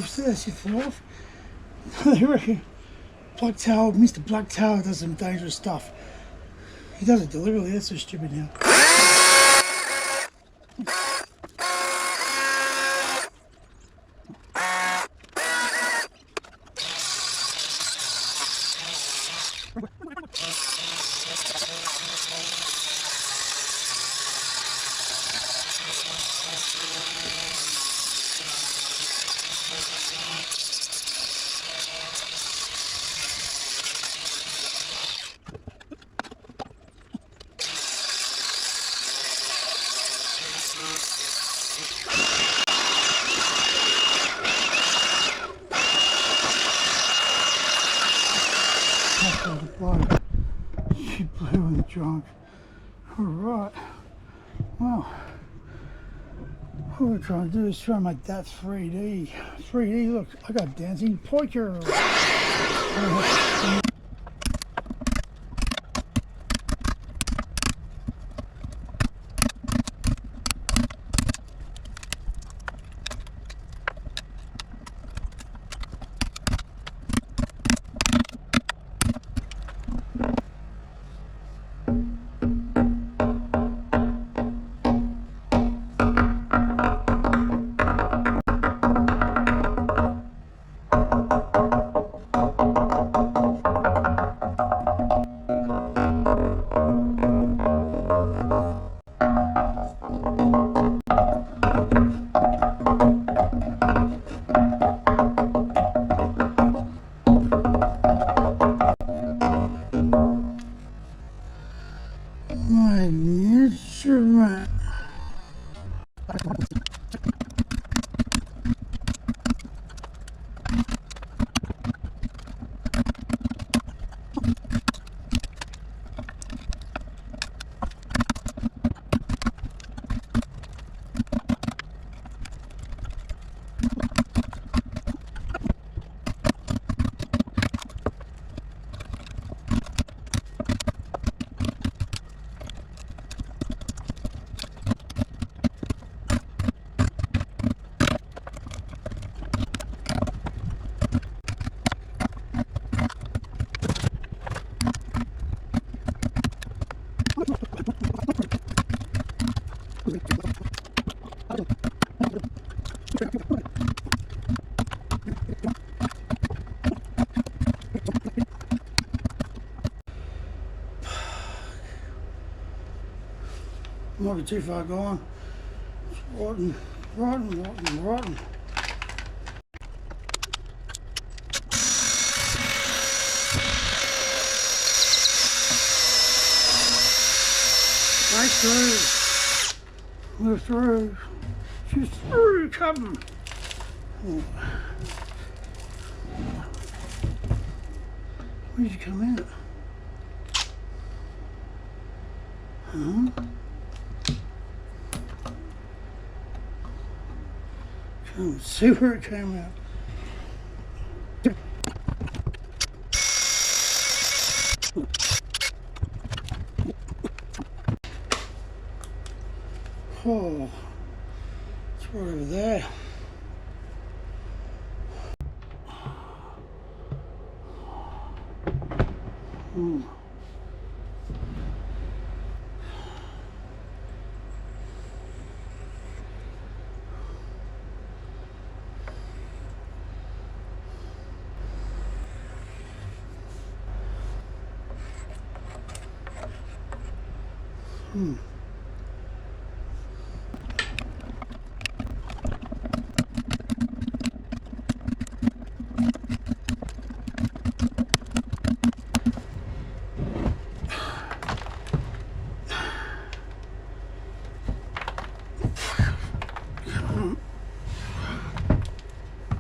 So that's your fourth. They reckon Blacktail, Mr. Blacktail does some dangerous stuff. He does it deliberately, that's so stupid now. She blew in the trunk. Alright. Well, what we're trying to do is try and make that 3D. 3D, look, I got dancing pointer. My instrument. Might be too far gone. It's rotten. Right through. We're through. She's through, come. Where'd you come out? Huh? Come see where it came out. Oh, it's right over there. Hmm. Hmm.